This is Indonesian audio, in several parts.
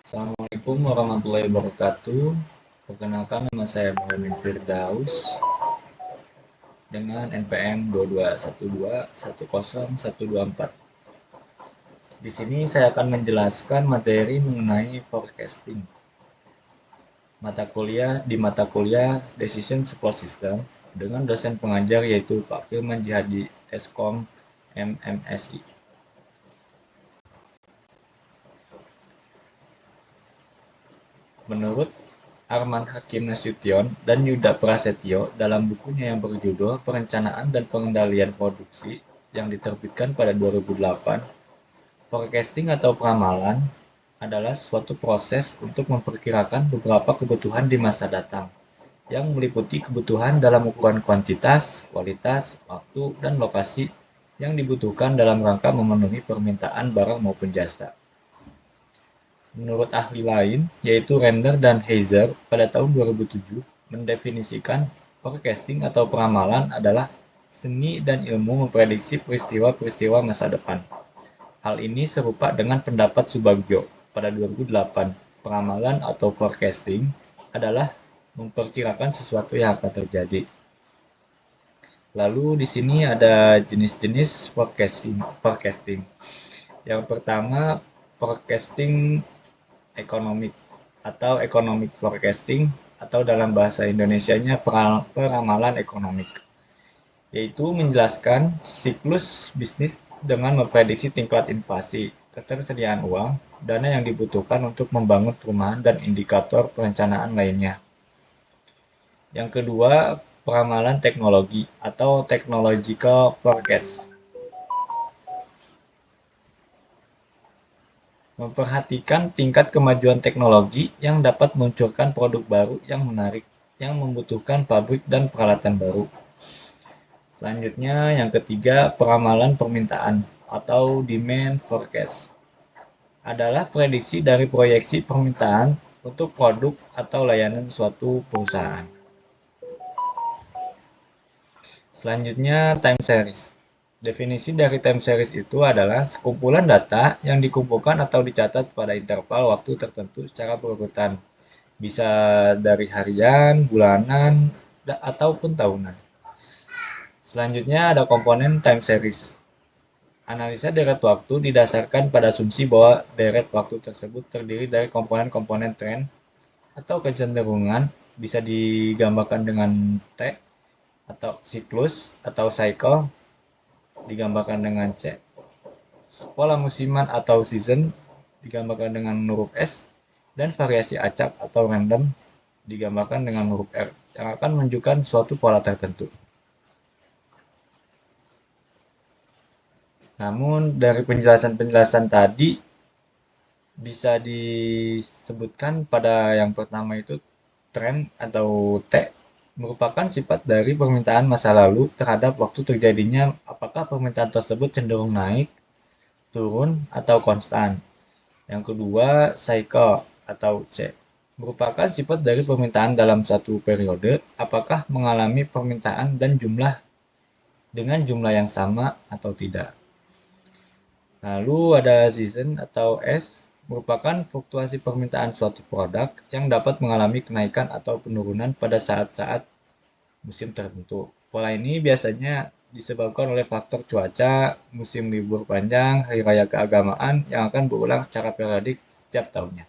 Assalamualaikum warahmatullahi wabarakatuh. Perkenalkan, nama saya Muhammad Firdaus dengan NPM 2212100124. Di sini saya akan menjelaskan materi mengenai forecasting. Mata kuliah Decision Support System dengan dosen pengajar yaitu Pak Firman Jihadi Eskom MMSI. Menurut Arman Hakim Nasution dan Yuda Prasetyo dalam bukunya yang berjudul Perencanaan dan Pengendalian Produksi yang diterbitkan pada 2008, forecasting atau peramalan adalah suatu proses untuk memperkirakan beberapa kebutuhan di masa datang, yang meliputi kebutuhan dalam ukuran kuantitas, kualitas, waktu, dan lokasi yang dibutuhkan dalam rangka memenuhi permintaan barang maupun jasa. Menurut ahli lain, yaitu Render dan Heiser, pada tahun 2007 mendefinisikan forecasting atau peramalan adalah seni dan ilmu memprediksi peristiwa-peristiwa masa depan. Hal ini serupa dengan pendapat Subagjo pada 2008. Peramalan atau forecasting adalah memperkirakan sesuatu yang akan terjadi. Lalu di sini ada jenis-jenis forecasting. Yang pertama, forecasting ekonomik atau economic forecasting, atau dalam bahasa Indonesianya peramalan ekonomik, yaitu menjelaskan siklus bisnis dengan memprediksi tingkat inflasi, ketersediaan uang, dana yang dibutuhkan untuk membangun perumahan, dan indikator perencanaan lainnya. Yang kedua, peramalan teknologi atau technological forecast. Memperhatikan tingkat kemajuan teknologi yang dapat memunculkan produk baru yang menarik, yang membutuhkan pabrik dan peralatan baru. Selanjutnya, yang ketiga, peramalan permintaan atau demand forecast adalah prediksi dari proyeksi permintaan untuk produk atau layanan suatu perusahaan. Selanjutnya, time series. Definisi dari time series itu adalah sekumpulan data yang dikumpulkan atau dicatat pada interval waktu tertentu secara berurutan. Bisa dari harian, bulanan, ataupun tahunan. Selanjutnya ada komponen time series. Analisa deret waktu didasarkan pada asumsi bahwa deret waktu tersebut terdiri dari komponen-komponen tren atau kecenderungan, bisa digambarkan dengan T, atau siklus atau cycle, digambarkan dengan C. Pola musiman atau season, digambarkan dengan huruf S, dan variasi acak atau random, digambarkan dengan huruf R, yang akan menunjukkan suatu pola tertentu. Namun dari penjelasan-penjelasan tadi bisa disebutkan pada yang pertama itu tren atau T merupakan sifat dari permintaan masa lalu terhadap waktu terjadinya, apakah permintaan tersebut cenderung naik, turun, atau konstan. Yang kedua, cycle atau C merupakan sifat dari permintaan dalam satu periode, apakah mengalami permintaan dan jumlah dengan jumlah yang sama atau tidak. Lalu ada season atau S, merupakan fluktuasi permintaan suatu produk yang dapat mengalami kenaikan atau penurunan pada saat-saat musim tertentu. Pola ini biasanya disebabkan oleh faktor cuaca, musim libur panjang, hari raya keagamaan yang akan berulang secara periodik setiap tahunnya.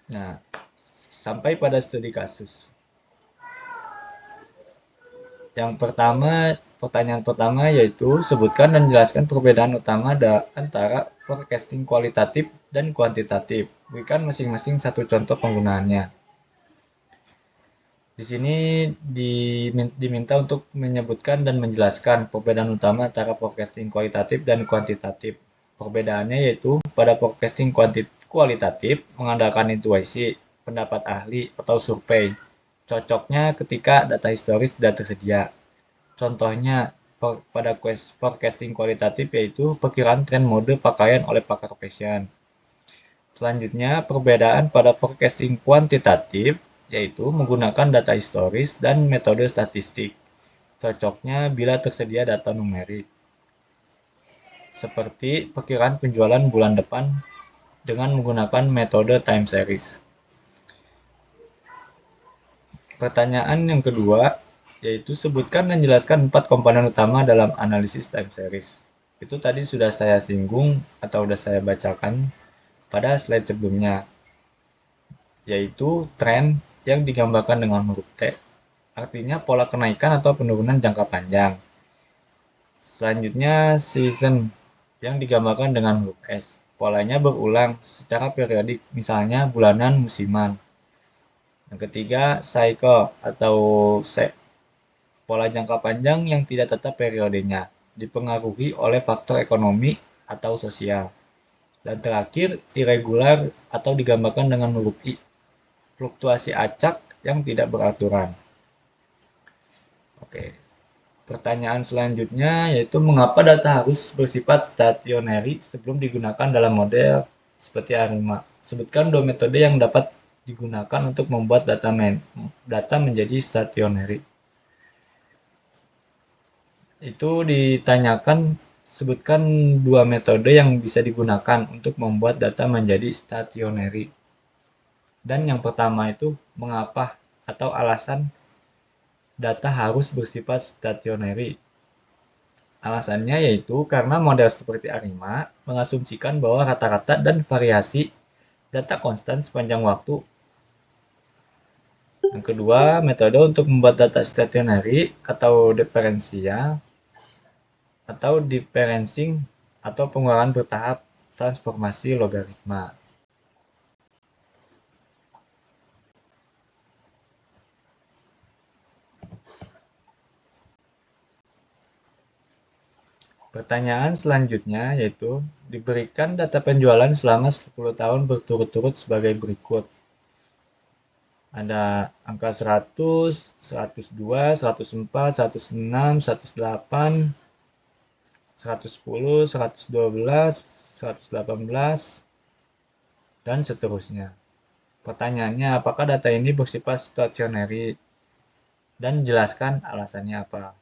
Nah, sampai pada studi kasus. Yang pertama, pertanyaan pertama yaitu sebutkan dan jelaskan perbedaan utama antara forecasting kualitatif dan kuantitatif. Berikan masing-masing satu contoh penggunaannya. Di sini diminta untuk menyebutkan dan menjelaskan perbedaan utama antara forecasting kualitatif dan kuantitatif. Perbedaannya yaitu pada forecasting kualitatif mengandalkan intuisi, pendapat ahli, atau survei. Cocoknya ketika data historis tidak tersedia. Contohnya pada forecasting kualitatif yaitu perkiraan tren mode pakaian oleh pakar fashion. Selanjutnya, perbedaan pada forecasting kuantitatif yaitu menggunakan data historis dan metode statistik. Cocoknya bila tersedia data numerik, seperti perkiraan penjualan bulan depan dengan menggunakan metode time series. Pertanyaan yang kedua, yaitu sebutkan dan jelaskan 4 komponen utama dalam analisis time series. Itu tadi sudah saya singgung atau sudah saya bacakan pada slide sebelumnya, yaitu tren yang digambarkan dengan huruf T, artinya pola kenaikan atau penurunan jangka panjang. Selanjutnya, season yang digambarkan dengan huruf S. Polanya berulang secara periodik, misalnya bulanan, musiman. Yang ketiga, cycle atau pola jangka panjang yang tidak tetap periodenya, dipengaruhi oleh faktor ekonomi atau sosial. Dan terakhir, irregular atau digambarkan dengan huruf I, fluktuasi acak yang tidak beraturan. Oke. Pertanyaan selanjutnya yaitu mengapa data harus bersifat stationary sebelum digunakan dalam model seperti ARIMA. Sebutkan dua metode yang dapat digunakan untuk membuat data menjadi stationary. Itu ditanyakan, sebutkan dua metode yang bisa digunakan untuk membuat data menjadi stationary. Dan yang pertama itu mengapa atau alasan data harus bersifat stationary. Alasannya yaitu karena model seperti ARIMA mengasumsikan bahwa rata-rata dan variasi data konstan sepanjang waktu. Yang kedua, metode untuk membuat data stationary atau diferensial atau differencing atau pengulangan bertahap transformasi logaritma. Pertanyaan selanjutnya yaitu diberikan data penjualan selama 10 tahun berturut-turut sebagai berikut. Ada angka 100, 102, 104, 106, 108, 110, 112, 118, dan seterusnya. Pertanyaannya, apakah data ini bersifat stationary? Dan jelaskan alasannya apa.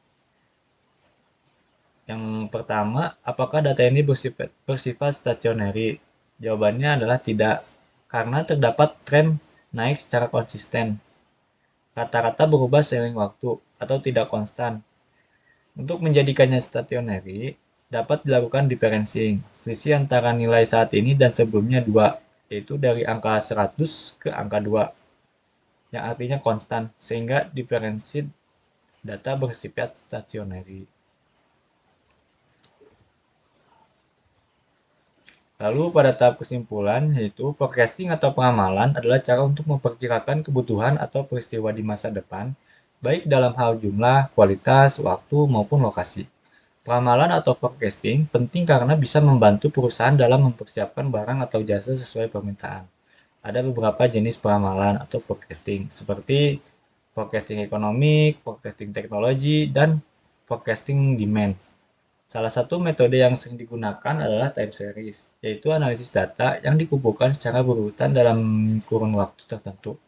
Yang pertama, apakah data ini bersifat stationary? Jawabannya adalah tidak, karena terdapat tren naik secara konsisten. Rata-rata berubah seiring waktu atau tidak konstan. Untuk menjadikannya stationary, dapat dilakukan differencing, selisih antara nilai saat ini dan sebelumnya 2, yaitu dari angka 100 ke angka 2, yang artinya konstan, sehingga diferensi data bersifat stationary. Lalu pada tahap kesimpulan, yaitu forecasting atau pengamalan adalah cara untuk memperkirakan kebutuhan atau peristiwa di masa depan, baik dalam hal jumlah, kualitas, waktu, maupun lokasi. Pengamalan atau forecasting penting karena bisa membantu perusahaan dalam mempersiapkan barang atau jasa sesuai permintaan. Ada beberapa jenis pengamalan atau forecasting, seperti forecasting ekonomi, forecasting teknologi, dan forecasting demand. Salah satu metode yang sering digunakan adalah time series, yaitu analisis data yang dikumpulkan secara berurutan dalam kurun waktu tertentu.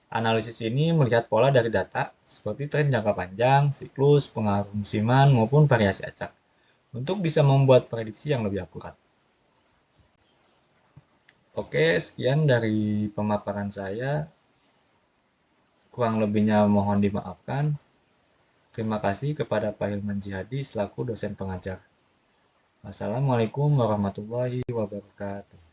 Analisis ini melihat pola dari data, seperti tren jangka panjang, siklus, pengaruh musiman, maupun variasi acak, untuk bisa membuat prediksi yang lebih akurat. Oke, sekian dari pemaparan saya. Kurang lebihnya mohon dimaafkan. Terima kasih kepada Pak Hilman Jihadi selaku dosen pengajar. Wassalamualaikum warahmatullahi wabarakatuh.